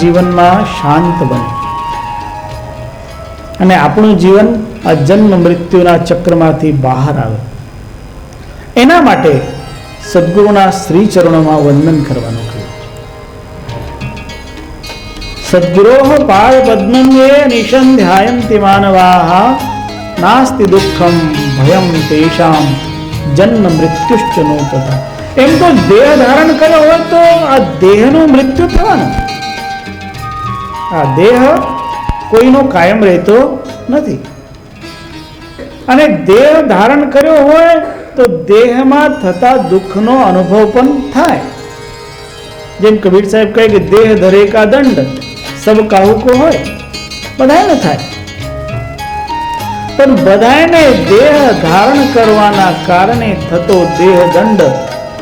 જીવનમાં શાંત બને અને આપણું જીવન આ જન્મ મૃત્યુના ચક્રમાંથી બહાર આવે, એના માટે સદગુરુના શ્રી ચરણોમાં વંદન કરવાનું કહ્યું છે. સદગુરોઃ પાદ પદ્મં યે નિષંધ્યાયન્તિ માનવાઃ નાસ્તિ દુઃખમ ભયમ તેષામ જન્મ મૃત્યુશ્ચ નો તથા. એમ તો દેહ ધારણ કર્યો હોય તો આ દેહનું મૃત્યુ થવાનું. આ દેહ કોઈનો કાયમ રહેતો નથી અને દેહ ધારણ કર્યો હોય તો દેહમાં થતા દુઃખનો અનુભવ પણ થાય. જેમ કબીર સાહેબ કહે કે દેહ ધરે કા દંડ સબ કાહુ કો હોય, બધાને થાય. પણ બધાને દેહ ધારણ કરવાના કારણે થતો દેહ દંડ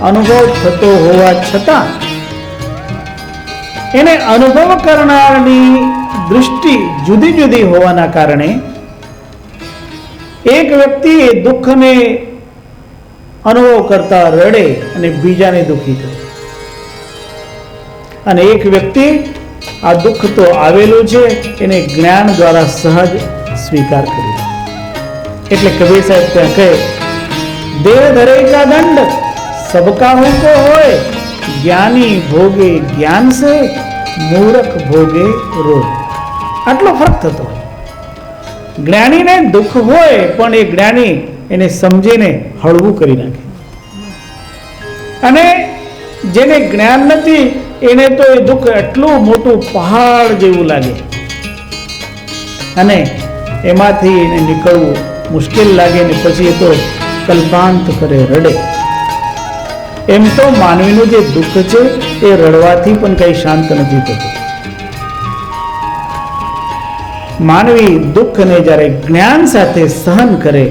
અનુભવ થતો હોવા છતાં એને અનુભવ કરનારની દૃષ્ટિ જુદી જુદી હોવાના કારણે એક વ્યક્તિ એ દુઃખને અનુભવ કરતા રડે અને બીજાને દુઃખી કરે, અને એક વ્યક્તિ આ દુઃખ તો આવેલું છે એને જ્ઞાન દ્વારા સહજ સ્વીકાર કરી. એટલે કબીર સાહેબ ત્યાં કહે દેહ ધરે કા દંડ સબકા હુકો હોય, જ્ઞાની ભોગે જ્ઞાન સે મૂર્ખ ભોગે રોગ. આટલો ફરક થતો હોય. જ્ઞાનીને દુઃખ હોય પણ એ જ્ઞાની એને સમજીને હળવું કરી નાખે, અને જેને જ્ઞાન નથી એને તો એ દુઃખ એટલું મોટું પહાડ જેવું લાગે અને એમાંથી એને નીકળવું મુશ્કેલ લાગે ને પછી એ તો કલ્પાંત કરે, રડે. એમ તો માનવીનું જે દુઃખ છે એ રડવાથી પણ કઈ શાંત નથી થતું. માનવી દુઃખને જ્યારે જ્ઞાન સાથે સહન કરે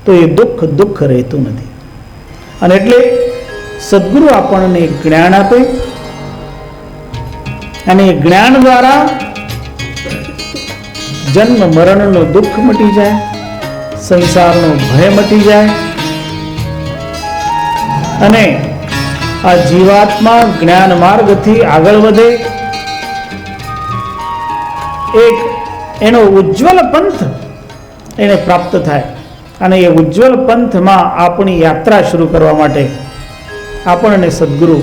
તો એ દુઃખ રહેતું નથી. અને એટલે સદગુરુ આપણને જ્ઞાન આપે અને એ જ્ઞાન દ્વારા જન્મ મરણનું દુઃખ મટી જાય, સંસારનો ભય મટી જાય અને આ જીવાત્મા જ્ઞાન માર્ગથી આગળ વધે, એક એનો ઉજ્જવલ પંથ એને પ્રાપ્ત થાય. અને એ ઉજ્જવલ પંથમાં આપણી યાત્રા શરૂ કરવા માટે આપણને સદગુરુ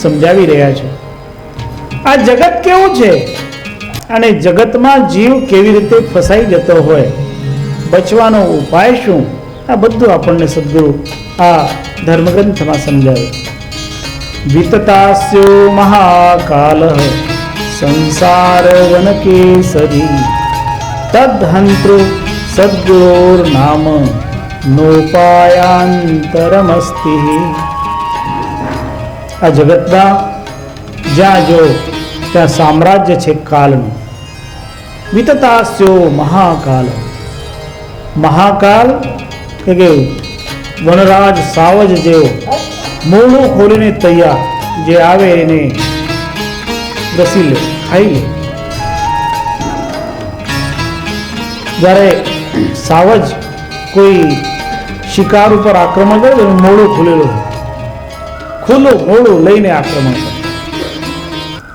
સમજાવી રહ્યા છે. આ જગત કેવું છે અને જગતમાં જીવ કેવી રીતે ફસાઈ જતો હોય, બચવાનો ઉપાય શું, આ બધું આપણને સદગુરુ આ ધર્મગ્રંથમાં સમજાવે. વિતતાસ્યો મહાકાલઃ સંસાર વનકેસરી તદ્હંતૃ સદ્ગુરોર નામ નોપાયાંતરમસ્તિ. આ જગતમાં જ્યાં જો ત્યાં સામ્રાજ્ય છે કાલનું. વિતતાસ્યો મહાકાલ, મહાકાલ કે વનરાજ સાવજ જેવો મોઢું ખોલીને તૈયાર, જે આવે એને રસી લે, ખાઈ લે. જ્યારે સાવજ કોઈ શિકાર ઉપર આક્રમણ કરે તો મોઢું ખુલેલું, ખુલ્લું મોઢું લઈને આક્રમણ કરે.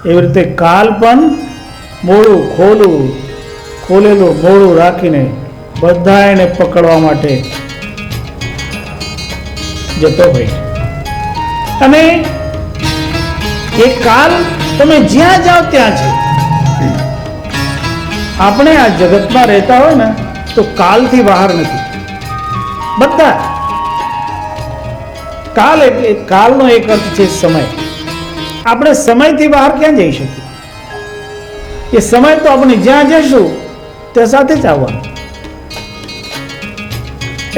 એવી રીતે કાલ પણ મોઢું ખોલેલું મોઢું રાખીને બધા એને પકડવા માટે જતો હોય. અને એ કાલ તમે જ્યાં જાઓ ત્યાં છે. આપણે આ જગતમાં રહેતા હોય ને તો કાલથી બહાર નથી. બધા કાલ એટલે કાલનો એક અર્થ છે સમય. આપણે સમયથી બહાર ક્યાં જઈ શકીએ? એ સમય તો આપણે જ્યાં જઈશું ત્યાં સાથે જ આવવાનું.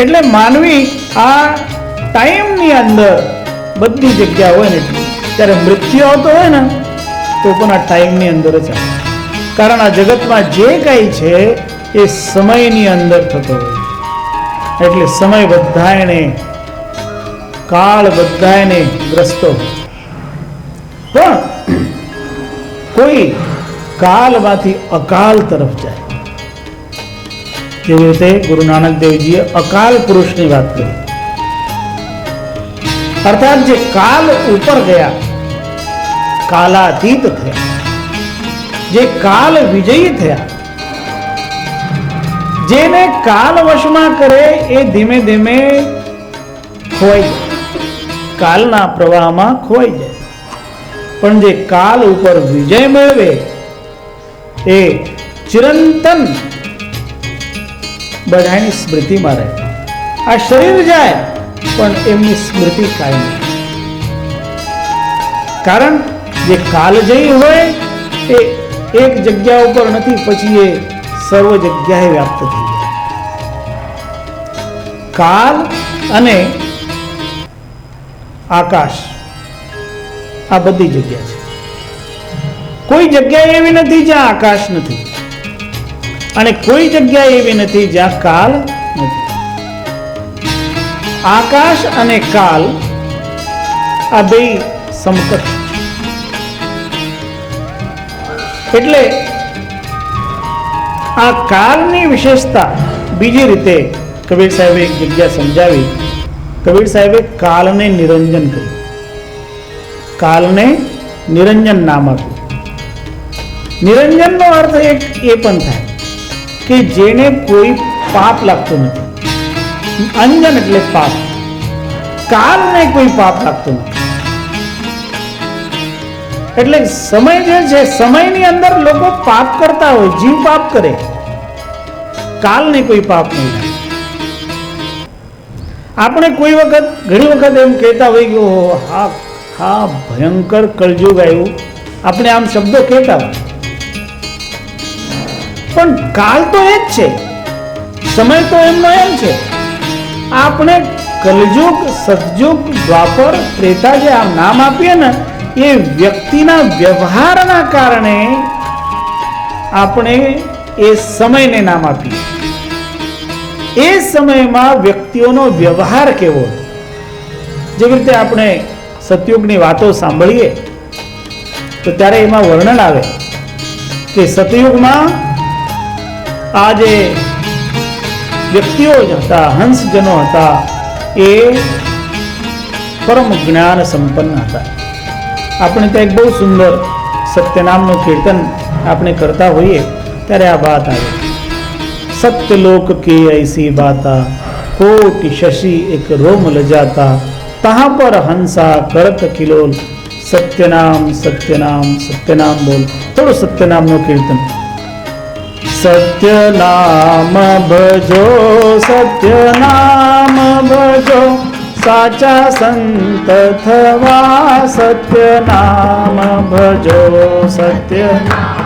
એટલે માનવી આ ટાઈમની અંદર બધી જગ્યા હોય ને ત્યારે મૃત્યુ આવતો હોય ને તો પણ આ ટાઈમની અંદર જ આવે. કારણ આ જગતમાં જે કંઈ છે એ સમયની અંદર થતો હોય. એટલે સમય બધાને, કાળ બધાને ગ્રસ્તો, પણ કોઈ કાલમાંથી અકાલ તરફ જાય. જેવી રીતે ગુરુ નાનક દેવજીએ અકાલ પુરુષની વાત કરી. અર્થાત જે કાલ ઉપર ગયા, કાલાતીત થયા, જે કાલ વિજયી થયા, જેને કાલ વશમાં કરે એ ધીમે ધીમે ખોવાઈ જાય, કાલના પ્રવાહમાં ખોવાઈ જાય. પણ જે કાલ ઉપર વિજય મેળવે એ ચિરંતન બધાની સ્મૃતિમાં રહે. આ શરીર જાય પણ એમની સ્મૃતિ કાયમ. કારણ જે કાલજયી હોય એ એક જગ્યા ઉપર નથી, પછી એ સર્વ જગ્યાએ વ્યાપ્ત થઈ જાય. કાલ અને આકાશ આ બધી જગ્યા છે. કોઈ જગ્યા એવી નથી જ્યાં આકાશ નથી, અને કોઈ જગ્યા એવી નથી જ્યાં કાલ નથી. આકાશ અને કાલ આ બે સમકક્ષ. એટલે આ કાળની વિશેષતા બીજી રીતે કબીર સાહેબે એક જગ્યા સમજાવી. કબીર સાહેબે કાલને નિરંજન કર્યું, કાલને નિરંજન નામ આપ્યું. નિરંજનનો અર્થ એ પણ થાય કે જેને કોઈ પાપ લાગતું નથી. અંજન એટલે પાપ, કાલને કોઈ પાપ લાગતું નથી. એટલે સમય જે છે, સમયની અંદર લોકો પાપ કરતા હોય, જીવ પાપ કરે, કાલને કોઈ પાપ નહીં લાગે. આપણે કોઈ વખત ઘણી વખત એમ કહેતા હોય કે હા હા ભયંકર કળજુગ આવ્યું, આપણે આમ શબ્દો કહેતા હોય, પણ કાલ તો એ જ છે, સમય તો એમનો એમ છે. આપણે કલયુગ, સતયુગ, દ્વાપર, ત્રેતા જે આમ નામ આપીએ ને, એ વ્યક્તિના વ્યવહારના કારણે આપણે એ સમયને નામ આપીએ. એ સમયમાં વ્યક્તિઓનો વ્યવહાર કેવો, જેવી રીતે આપણે સતયુગની વાતો સાંભળીએ તો ત્યારે એમાં વર્ણન આવે કે સતયુગમાં આ જે વ્યક્તિઓ હતા, હંસજનો હતા, એ પરમ જ્ઞાન સંપન્ન હતા. આપણે ત્યાં એક બહુ સુંદર સત્યનામનું કીર્તન આપણે કરતા હોઈએ ત્યારે આ વાત આવે. સત્યલોક કે ऐसी बाता कोटि शशि एक रोम लजाता तहाँ पर हंसा करत किलोल सत्यनाम सत्यनाम सत्यनाम बोल. થોડું સત્યનામનું કીર્તન. સત્યનામ ભજો સત્યનામ ભજો સાચા સંત થવા સત્યનામ ભજો સત્યનામ